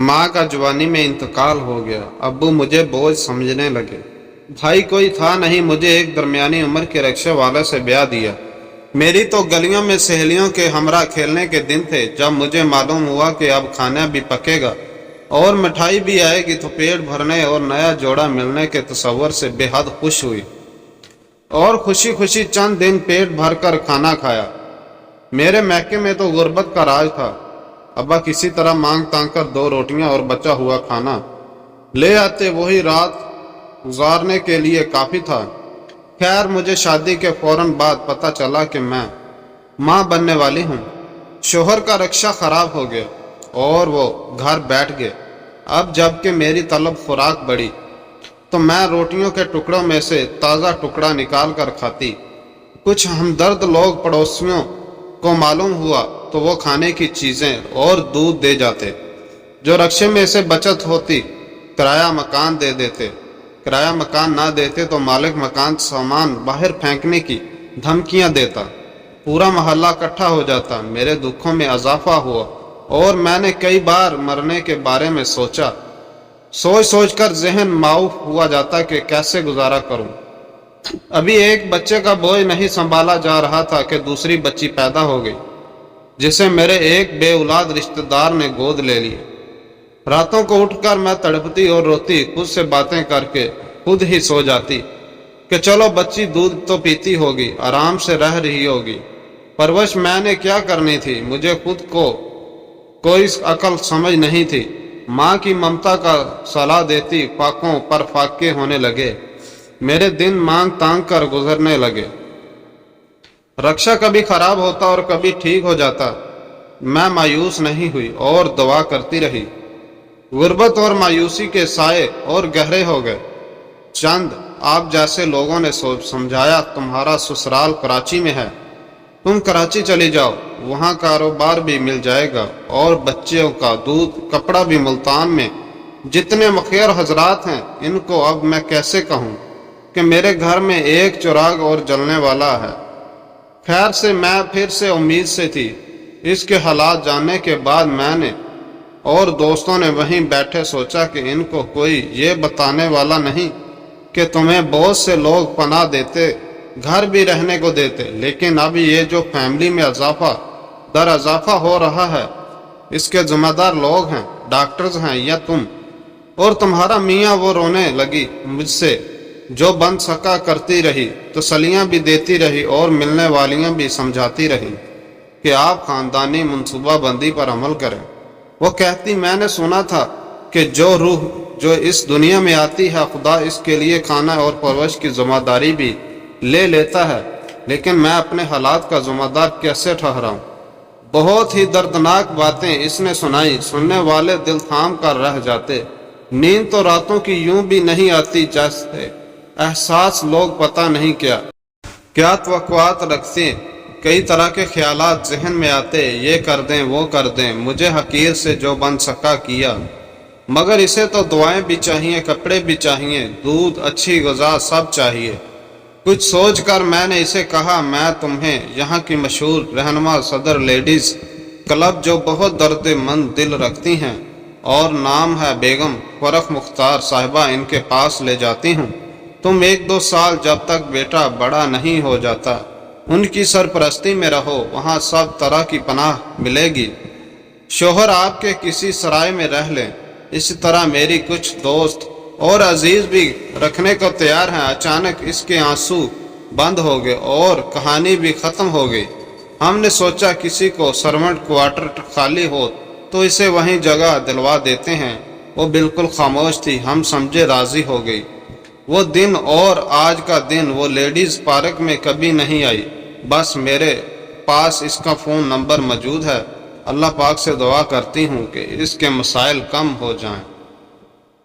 माँ का जवानी में इंतकाल हो गया। अब्बू मुझे बोझ समझने लगे। भाई कोई था नहीं, मुझे एक दरमियानी उम्र के रिक्शे वाले से ब्याह दिया। मेरी तो गलियों में सहेलियों के हमरा खेलने के दिन थे। जब मुझे मालूम हुआ कि अब खाना भी पकेगा और मिठाई भी आएगी तो पेट भरने और नया जोड़ा मिलने के तस्वर से बेहद खुश हुई और खुशी खुशी चंद दिन पेट भर कर खाना खाया। मेरे मैके में तो गुर्बत का राज था। अब्बा किसी तरह मांग तांग कर 2 रोटियां और बचा हुआ खाना ले आते, वही रात गुजारने के लिए काफी था। खैर मुझे शादी के फौरन बाद पता चला कि मैं माँ बनने वाली हूँ। शोहर का रिक्शा खराब हो गया और वो घर बैठ गए। अब जबकि मेरी तलब खुराक बढ़ी तो मैं रोटियों के टुकड़ों में से ताज़ा टुकड़ा निकाल कर खाती। कुछ हमदर्द लोग पड़ोसियों को मालूम हुआ तो वो खाने की चीज़ें और दूध दे जाते। जो रक्शे में से बचत होती किराया मकान दे देते। किराया मकान ना देते तो मालिक मकान सामान बाहर फेंकने की धमकियां देता। पूरा मोहल्ला इकट्ठा हो जाता। मेरे दुखों में इजाफा हुआ और मैंने कई बार मरने के बारे में सोचा। सोच सोच कर जहन माऊफ हुआ जाता कि कैसे गुजारा करूं। अभी एक बच्चे का बोझ नहीं संभाला जा रहा था कि दूसरी बच्ची पैदा हो गई, जिसे मेरे एक बेऔलाद रिश्तेदार ने गोद ले लिया। रातों को उठकर मैं तड़पती और रोती, खुद से बातें करके खुद ही सो जाती कि चलो बच्ची दूध तो पीती होगी, आराम से रह रही होगी। परवरिश मैंने क्या करनी थी, मुझे खुद को कोई अकल समझ नहीं थी। माँ की ममता का सलाह देती फाकों पर फाके होने लगे। मेरे दिन मांग तांग कर गुजरने लगे। रक्षा कभी खराब होता और कभी ठीक हो जाता। मैं मायूस नहीं हुई और दुआ करती रही। गुर्बत और मायूसी के साए और गहरे हो गए। चंद आप जैसे लोगों ने समझाया तुम्हारा ससुराल कराची में है, तुम कराची चली जाओ, वहाँ कारोबार भी मिल जाएगा और बच्चों का दूध कपड़ा भी। मुल्तान में जितने मखियर हजरात हैं इनको अब मैं कैसे कहूँ कि मेरे घर में एक चिराग और जलने वाला है। खैर से मैं फिर से उम्मीद से थी। इसके हालात जानने के बाद मैंने और दोस्तों ने वहीं बैठे सोचा कि इनको कोई ये बताने वाला नहीं कि तुम्हें बहुत से लोग पनाह देते, घर भी रहने को देते, लेकिन अब ये जो फैमिली में इजाफा दर इजाफा हो रहा है इसके जिम्मेदार लोग हैं, डॉक्टर्स हैं या तुम। और तुम्हारा मियाँ। वो रोने लगी मुझसे, जो बन सका करती रही, तसल्लियाँ भी देती रही और मिलने वालियाँ भी समझाती रही कि आप खानदानी मनसूबाबंदी पर अमल करें। वो कहती मैंने सुना था कि जो रूह जो इस दुनिया में आती है खुदा इसके लिए खाना और परवरिश की जिम्मेदारी भी ले लेता है, लेकिन मैं अपने हालात का जिम्मेदार कैसे ठहराऊं। बहुत ही दर्दनाक बातें इसने सुनाई। सुनने वाले दिल थाम कर रह जाते। नींद तो रातों की यूं भी नहीं आती जैसे एहसास लोग पता नहीं क्या तवक्कुआत रखते। कई तरह के ख्यालात जहन में आते, ये कर दें वो कर दें। मुझे हकीर से जो बन सका किया, मगर इसे तो दुआएं भी चाहिए, कपड़े भी चाहिए, दूध, अच्छी ग़िज़ा सब चाहिए। कुछ सोच कर मैंने इसे कहा मैं तुम्हें यहाँ की मशहूर रहनुमा सदर लेडीज़ क्लब, जो बहुत दर्दमंद दिल रखती हैं और नाम है बेगम फरख मुख्तार साहिबा, इनके पास ले जाती हूँ। तुम 1-2 साल जब तक बेटा बड़ा नहीं हो जाता उनकी सरपरस्ती में रहो, वहाँ सब तरह की पनाह मिलेगी। शोहर आपके किसी सराय में रह लें। इसी तरह मेरी कुछ दोस्त और अजीज भी रखने को तैयार हैं। अचानक इसके आंसू बंद हो गए और कहानी भी ख़त्म हो गई। हमने सोचा किसी को सर्वेंट क्वार्टर खाली हो तो इसे वहीं जगह दिलवा देते हैं। वो बिल्कुल खामोश थी। हम समझे राज़ी हो गई। वो दिन और आज का दिन वो लेडीज़ पार्क में कभी नहीं आई। बस मेरे पास इसका फ़ोन नंबर मौजूद है। अल्लाह पाक से दुआ करती हूँ कि इसके मसाइल कम हो जाएं।